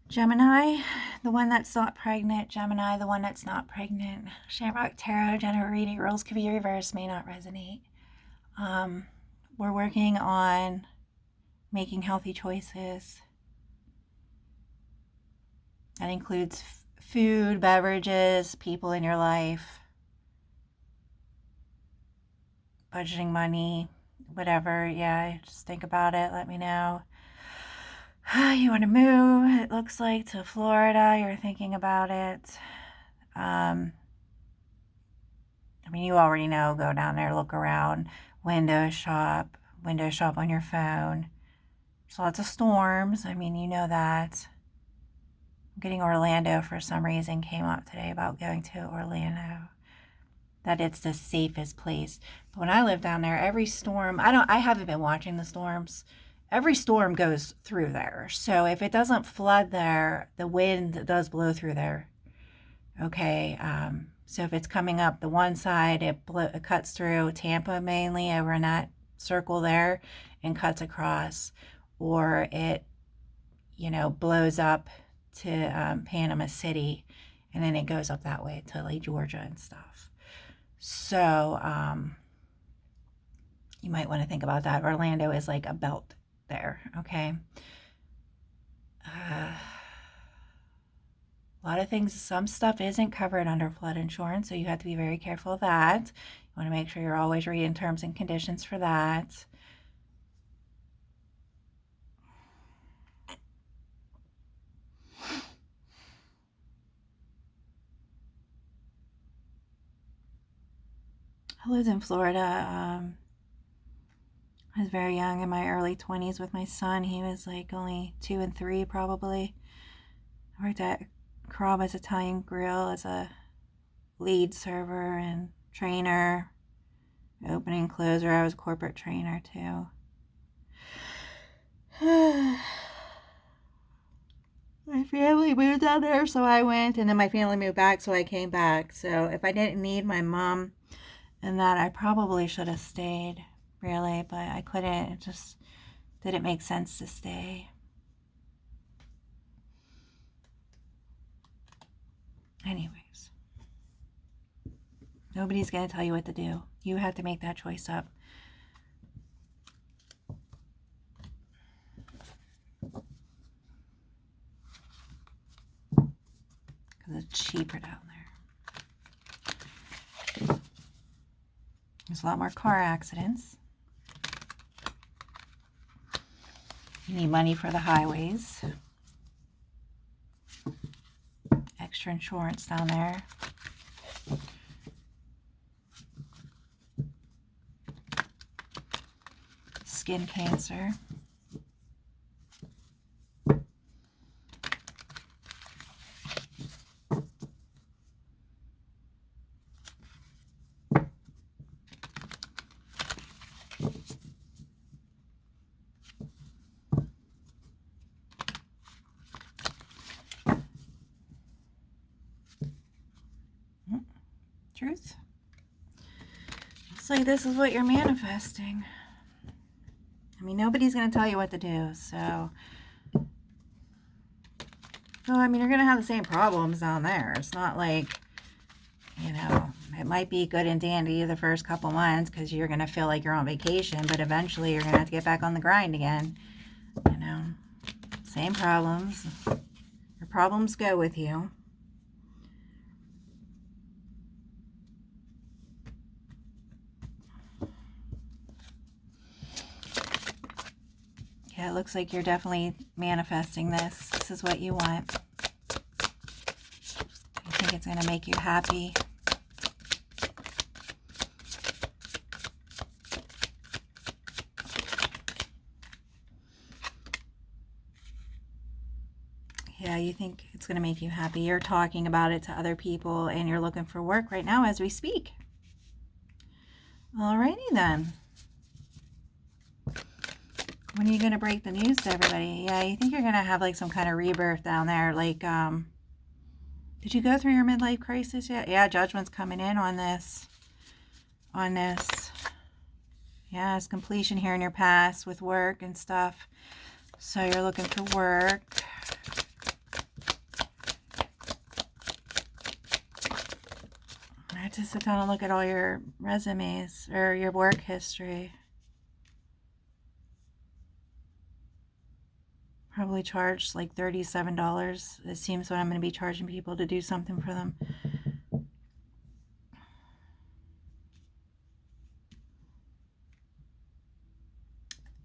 Gemini, the one that's not pregnant. Gemini, the one that's not pregnant. Shamrock Tarot, General reading. Rules could be reversed, may not resonate. We're working on making healthy choices. That includes food, beverages, people in your life, budgeting money, whatever. Yeah, just think about it. Let me know. You want to move, it looks like, to Florida. You're thinking about it. I mean, you already know. Go down there, look around, window shop on your phone. There's lots of storms. I mean, you know that. I'm getting Orlando for some reason came up today about going to Orlando. That it's the safest place. But when I lived down there, every storm, I haven't been watching the storms. Every storm goes through there. So if it doesn't flood there, the wind does blow through there. Okay. So if it's coming up the one side, it cuts through Tampa mainly over in that circle there and cuts across, or it, blows up to Panama City, and then it goes up that way to like Georgia and stuff. So you might want to think about that. Orlando is like a belt there, okay? A lot of things, some stuff isn't covered under flood insurance, so you have to be very careful of that. You want to make sure you're always reading terms and conditions for that. I lived in Florida. I was very young, in my early 20s with my son. He was like only 2 and 3 probably. I worked at Carrabba's Italian Grill as a lead server and trainer, opening closer. I was a corporate trainer too. My family moved down there, so I went, and then my family moved back, so I came back. So if I didn't need my mom and that, I probably should have stayed, really, but I couldn't. It just didn't make sense to stay. Anyways, nobody's going to tell you what to do. You have to make that choice up. Because it's cheaper down there. There's a lot more car accidents. You need money for the highways. Extra insurance down there. Skin cancer. Truth. Looks like this is what you're manifesting. I mean, nobody's going to tell you what to do, so. Well, I mean, you're going to have the same problems down there. It's not like, it might be good and dandy the first couple months because you're going to feel like you're on vacation, but eventually you're going to have to get back on the grind again. Same problems. Your problems go with you. Yeah, it looks like you're definitely manifesting this. This is what you want. You think it's going to make you happy. Yeah, you think it's going to make you happy. You're talking about it to other people, and you're looking for work right now as we speak. Alrighty then. When are you going to break the news to everybody? Yeah, you think you're going to have like some kind of rebirth down there. Like, did you go through your midlife crisis yet? Yeah, judgment's coming in on this. Yeah, it's completion here in your past with work and stuff. So you're looking for work. to sit down and look at all your resumes or your work history. Probably charged like $37. It seems what I'm going to be charging people to do something for them.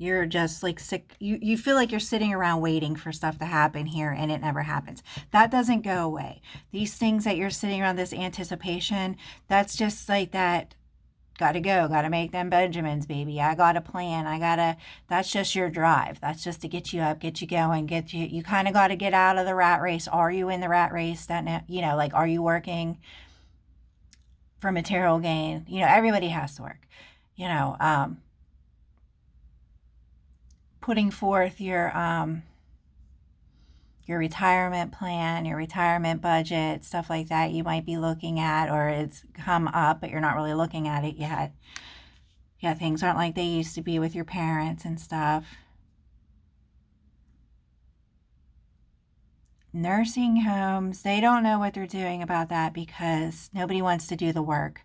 You're just like sick. You feel like you're sitting around waiting for stuff to happen here and it never happens. That doesn't go away. These things that you're sitting around, this anticipation, that's just like that. Gotta go, gotta make them Benjamins, baby. I got a plan. That's just your drive. That's just to get you up, get you going, you kind of got to get out of the rat race. Are you in the rat race? Like, are you working for material gain? Everybody has to work, putting forth your retirement plan, your retirement budget, stuff like that you might be looking at, or it's come up, but you're not really looking at it yet. Yeah, things aren't like they used to be with your parents and stuff. Nursing homes, they don't know what they're doing about that because nobody wants to do the work.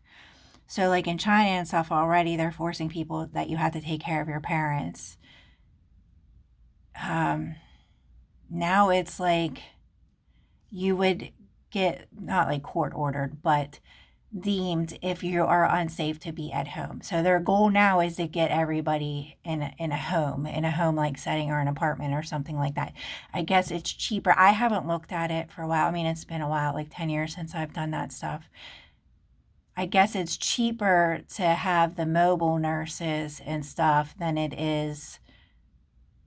So like in China and stuff already, they're forcing people that you have to take care of your parents. Now it's like you would get, not like court ordered, but deemed if you are unsafe to be at home. So their goal now is to get everybody in a home like setting, or an apartment or something like that. I guess it's cheaper. I haven't looked at it for a while. I mean, it's been a while, like 10 years since I've done that stuff. I guess it's cheaper to have the mobile nurses and stuff than it is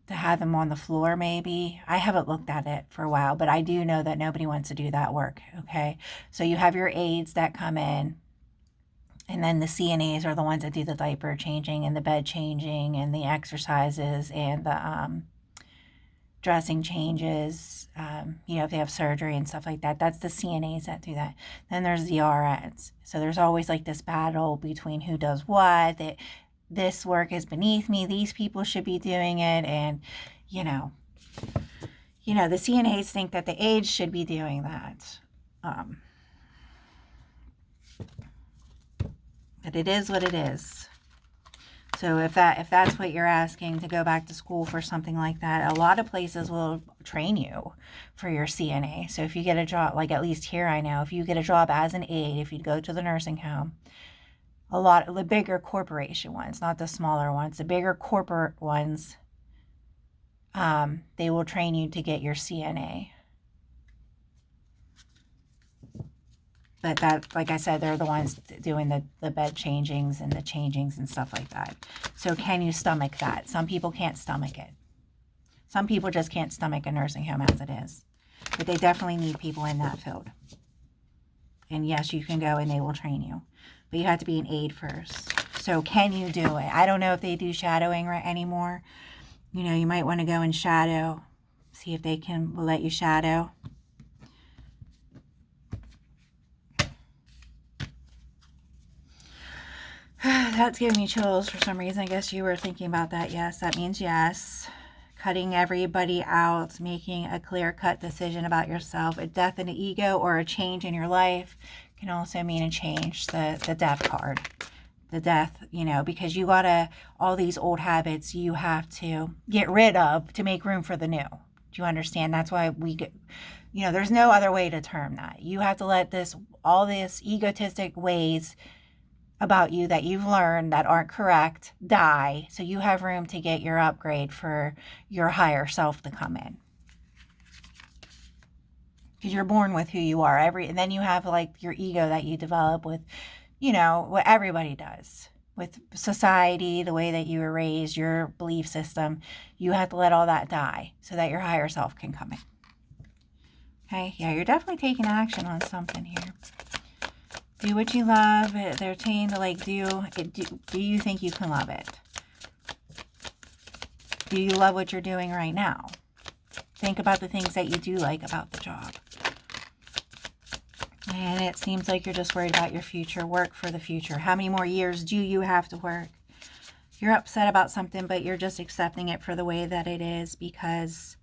to have them on the floor, maybe. I haven't looked at it for a while, but I do know that nobody wants to do that work, okay? So you have your aides that come in, and then the CNAs are the ones that do the diaper changing and the bed changing and the exercises and the dressing changes, if they have surgery and stuff like that. That's the CNAs that do that. Then there's the RNs. So there's always like this battle between who does what, this work is beneath me, these people should be doing it, and the CNAs think that the aides should be doing that. But it is what it is. So if that's what you're asking, to go back to school for something like that, a lot of places will train you for your CNA. So if you get a job, like at least here I know, if you get a job as an aide, if you go to the nursing home, a lot of the bigger corporation ones, not the smaller ones, the bigger corporate ones, they will train you to get your CNA. But that, like I said, they're the ones doing the bed changings and the changings and stuff like that. So can you stomach that? Some people can't stomach it. Some people just can't stomach a nursing home as it is. But they definitely need people in that field. And yes, you can go and they will train you. But you have to be an aide first. So can you do it? I don't know if they do shadowing anymore. You might want to go and shadow. See if they will let you shadow. That's giving me chills for some reason. I guess you were thinking about that. Yes, that means yes. Cutting everybody out, making a clear-cut decision about yourself. A death in the ego or a change in your life can also mean a change. The death card. The death, because you gotta, all these old habits you have to get rid of to make room for the new. Do you understand? That's why there's no other way to term that. You have to let all this egotistic ways about you that you've learned that aren't correct die, so you have room to get your upgrade for your higher self to come in. Because you're born with who you are. And then you have like your ego that you develop with, what everybody does. With society, the way that you were raised, your belief system, you have to let all that die so that your higher self can come in. Okay, yeah, you're definitely taking action on something here. Do what you love. They're saying to do you think you can love it? Do you love what you're doing right now? Think about the things that you do like about the job. And it seems like you're just worried about your future. Work for the future. How many more years do you have to work? You're upset about something, but you're just accepting it for the way that it is because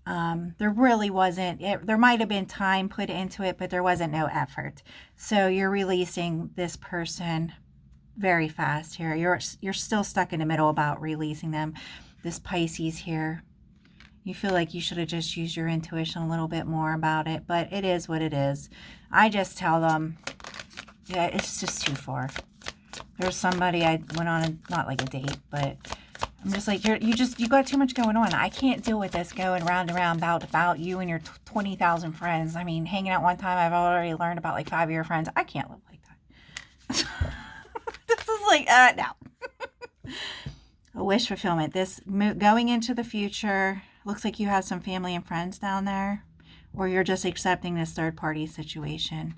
There really wasn't, there might have been time put into it, but there wasn't no effort. So you're releasing this person very fast here. You're still stuck in the middle about releasing them. This Pisces here, you feel like you should have just used your intuition a little bit more about it, but it is what it is. I just tell them, yeah, it's just too far. There's somebody I went on, not like a date, but I'm just like, you got too much going on. I can't deal with this going round and round, bout to bout, you and your 20,000 friends. I mean, hanging out one time, I've already learned about like 5 of your friends. I can't live like that. This is like, no. A wish fulfillment. This going into the future, looks like you have some family and friends down there, or you're just accepting this third party situation.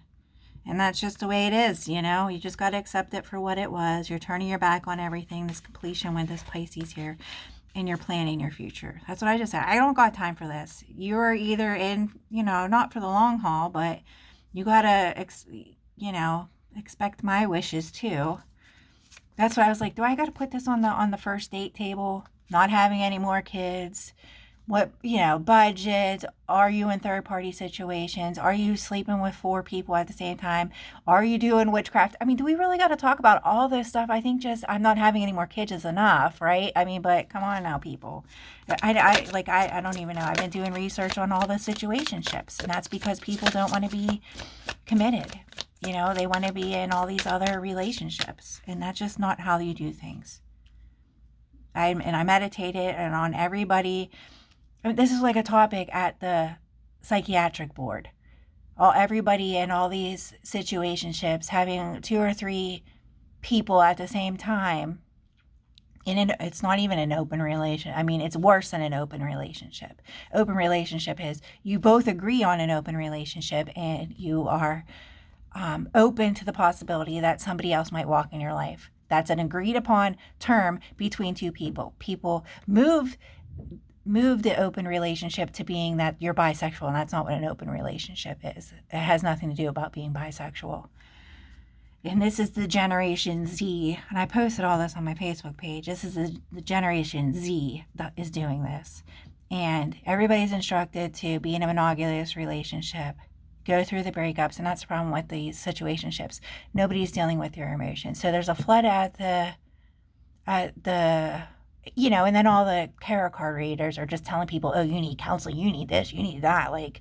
And that's just the way it is, you know? You just got to accept it for what it was. You're turning your back on everything, this completion with this Pisces here, and you're planning your future. That's what I just said. I don't got time for this. You're either in, you know, not for the long haul, but you got to, you know, expect my wishes too. That's why I was like, do I got to put this on the first date table? Not having any more kids. What, you know, budget? Are you in third party situations? Are you sleeping with 4 people at the same time? Are you doing witchcraft? I mean, do we really got to talk about all this stuff? I think just I'm not having any more kids is enough, right? I mean, but come on now, people. I don't even know. I've been doing research on all the situationships, and that's because people don't want to be committed. You know, they want to be in all these other relationships, and that's just not how you do things. I meditated and on everybody. This is like a topic at the psychiatric board. Everybody in all these situationships having 2 or 3 people at the same time. It's not even an open relationship. I mean, it's worse than an open relationship. Open relationship is you both agree on an open relationship and you are open to the possibility that somebody else might walk in your life. That's an agreed upon term between 2 people. People move the open relationship to being that you're bisexual, and that's not what an open relationship is. It has nothing to do about being bisexual. And this is the Generation Z, and I posted all this on my Facebook page. This is the Generation Z that is doing this. And everybody's instructed to be in a monogamous relationship, go through the breakups, and that's the problem with these situationships. Nobody's dealing with your emotions. So there's a flood at the you know, and then all the tarot card readers are just telling people, oh, you need counseling, you need this, you need that. Like,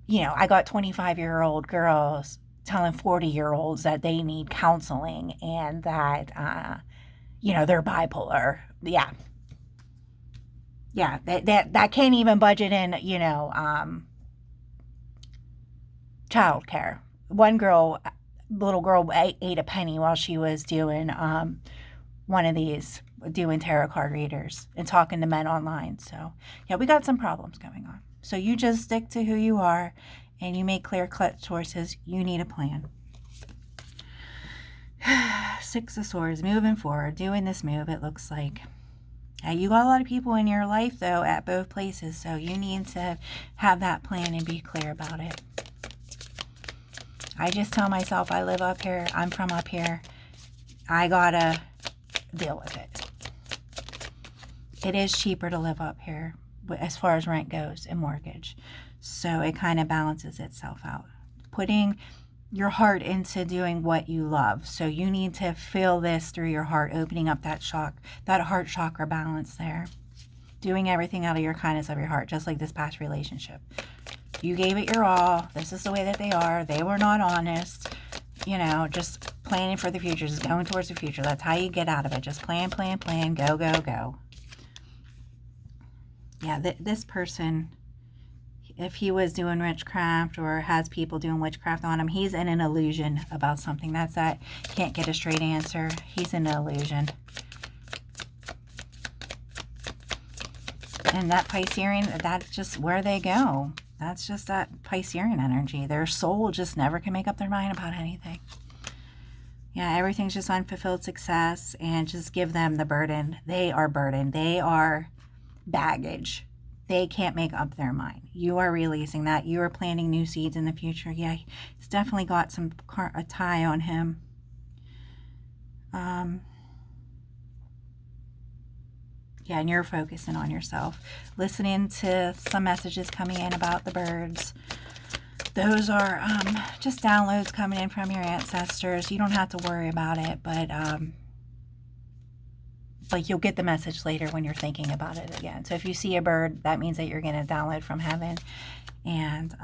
you know, I got 25-year-old girls telling 40-year-olds that they need counseling and that, you know, they're bipolar. Yeah. Yeah, that can't even budget in, you know, childcare. One little girl ate a penny while she was doing one of these, doing tarot card readers and talking to men online. So yeah, we got some problems going on. So you just stick to who you are and you make clear-cut choices. You need a plan. 6 of Swords, moving forward, doing this move, it looks like. You got a lot of people in your life, though, at both places, so you need to have that plan and be clear about it. I just tell myself I live up here. I'm from up here. I gotta deal with it. It is cheaper to live up here as far as rent goes and mortgage. So it kind of balances itself out. Putting your heart into doing what you love. So you need to feel this through your heart, opening up that heart chakra balance there. Doing everything out of your kindness of your heart, just like this past relationship. You gave it your all. This is the way that they are. They were not honest. You know, just planning for the future, just going towards the future. That's how you get out of it. Just plan, go, go, go. Yeah, this person, if he was doing witchcraft or has people doing witchcraft on him, he's in an illusion about something. That's that. Can't get a straight answer. He's in an illusion. And that Piscean, that's just where they go. That's just that Piscean energy. Their soul just never can make up their mind about anything. Yeah, everything's just unfulfilled success, and just give them the burden. They are burdened. They are baggage. They can't make up their mind. You are releasing that. You are planting new seeds in the future. Yeah, he's definitely got a tie on him. Yeah, and you're focusing on yourself. Listening to some messages coming in about the birds. Those are just downloads coming in from your ancestors. You don't have to worry about it, but like you'll get the message later when you're thinking about it again. So if you see a bird, that means that you're getting a download from heaven. And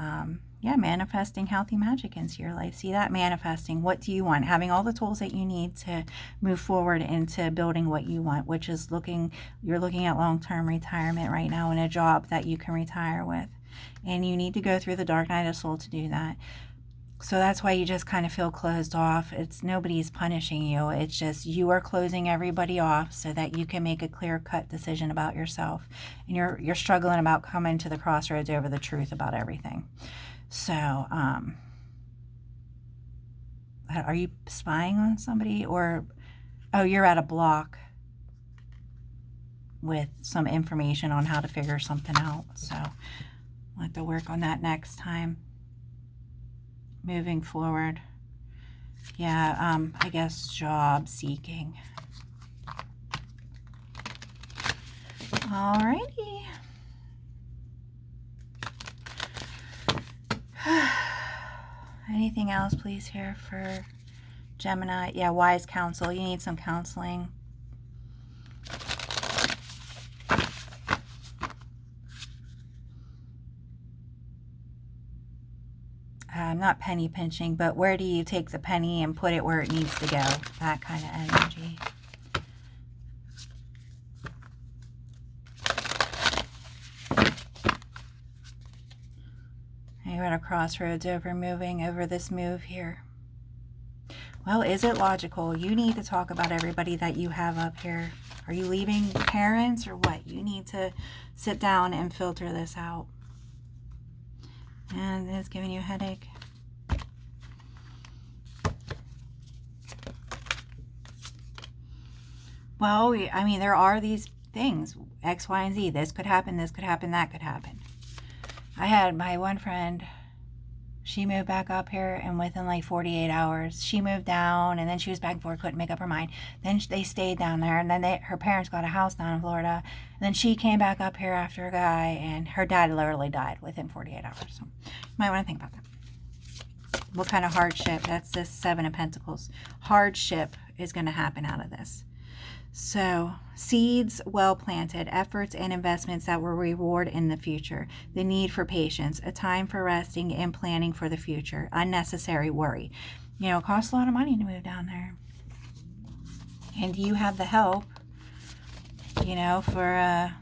yeah, manifesting healthy magic into your life. See that? Manifesting. What do you want? Having all the tools that you need to move forward into building what you want, which is you're looking at long-term retirement right now in a job that you can retire with. And you need to go through the dark night of soul to do that. So that's why you just kind of feel closed off. It's nobody's punishing you. It's just you are closing everybody off so that you can make a clear-cut decision about yourself. And you're struggling about coming to the crossroads over the truth about everything. So, are you spying on somebody? Or, oh, you're at a block with some information on how to figure something out. So, I'll have to work on that next time. Moving forward. Yeah, I guess job seeking. Alrighty. Anything else, please, here for Gemini? Yeah, wise counsel. You need some counseling. Not penny pinching, but where do you take the penny and put it where it needs to go? That kind of energy. You're at a crossroads over this move here. Well, is it logical? You need to talk about everybody that you have up here. Are you leaving parents or what? You need to sit down and filter this out. And it's giving you a headache. Well, I mean, there are these things, X, Y, and Z. This could happen, that could happen. I had my one friend, she moved back up here, and within like 48 hours, she moved down, and then she was back and forth, couldn't make up her mind. Then they stayed down there, and then her parents got a house down in Florida. And then she came back up here after a guy, and her dad literally died within 48 hours. So you might want to think about that. What kind of hardship? That's this Seven of Pentacles. Hardship is going to happen out of this. So, seeds well planted, efforts and investments that will reward in the future, the need for patience, a time for resting and planning for the future, unnecessary worry. You know, it costs a lot of money to move down there. And you have the help, you know, for a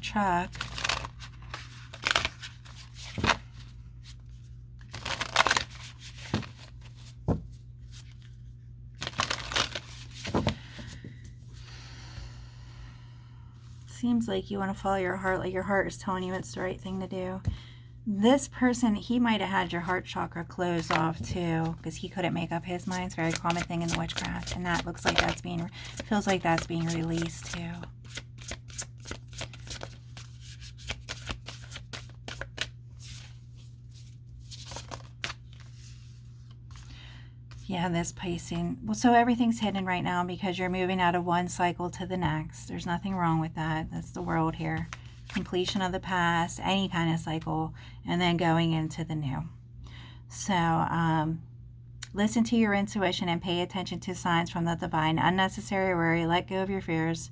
truck. Seems like you want to follow your heart, like your heart is telling you it's the right thing to do. This person, he might have had your heart chakra closed off too, because he couldn't make up his mind. It's a very common thing in the witchcraft, and that looks like feels like that's being released too. Yeah, this pacing. Well, so everything's hidden right now because you're moving out of one cycle to the next. There's nothing wrong with that. That's the world here. Completion of the past, any kind of cycle, and then going into the new. So, listen to your intuition and pay attention to signs from the divine. Unnecessary worry. Let go of your fears.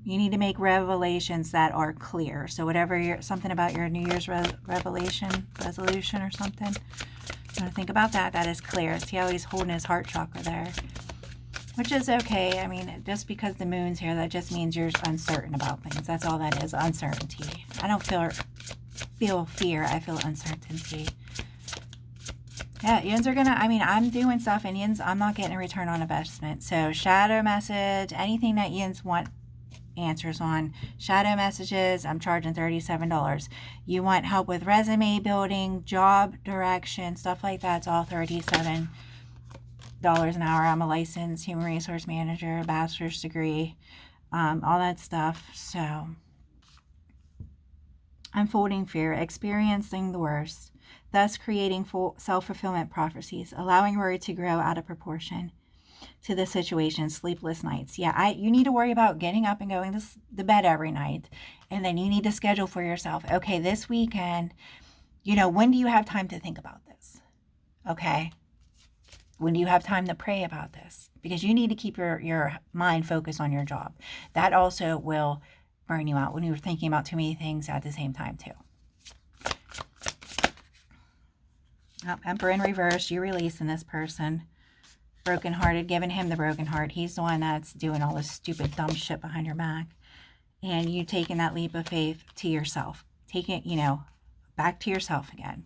You need to make revelations that are clear. So whatever something about your New Year's resolution or something. I'm going to think about that. That is clear. See how he's holding his heart chakra there. Which is okay. I mean, just because the moon's here, that just means you're uncertain about things. That's all that is, uncertainty. I don't feel fear. I feel uncertainty. Yeah, yins are gonna, I mean, I'm doing stuff and yins, I'm not getting a return on investment. So shadow message, anything that yins want answers on. Shadow messages, I'm charging $37. You want help with resume building, job direction, stuff like that, it's all $37 an hour. I'm a licensed human resource manager, bachelor's degree, all that stuff. So, unfolding fear, experiencing the worst, thus creating self-fulfillment prophecies, allowing worry to grow out of proportion. to the situation, sleepless nights. Yeah, you need to worry about getting up and going to bed every night. And then you need to schedule for yourself, okay, this weekend, when do you have time to think about this? Okay. When do you have time to pray about this? Because you need to keep your mind focused on your job. That also will burn you out when you're thinking about too many things at the same time too. Emperor in reverse, you releasing this person. Brokenhearted, giving him the broken heart. He's the one that's doing all this stupid, dumb shit behind your back. And you taking that leap of faith to yourself. Taking it, back to yourself again.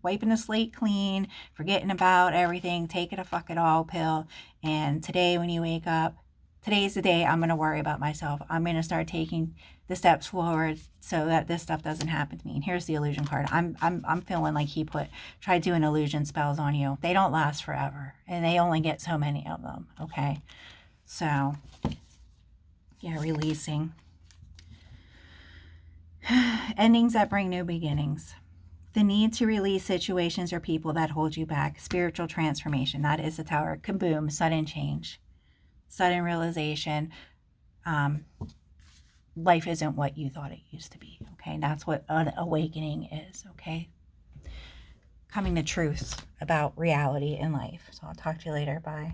Wiping the slate clean, forgetting about everything, taking a fuck it all pill. And today when you wake up, today's the day I'm going to worry about myself. I'm going to start taking the steps forward so that this stuff doesn't happen to me. And here's the illusion card. I'm feeling like he tried doing illusion spells on you. They don't last forever, and they only get so many of them. Okay, so yeah, releasing. Endings that bring new beginnings. The need to release situations or people that hold you back. Spiritual transformation. That is the Tower. Kaboom. Sudden change. Sudden realization. Life isn't what you thought it used to be. Okay. That's what an awakening is. Okay. Coming to truths about reality in life. So I'll talk to you later. Bye.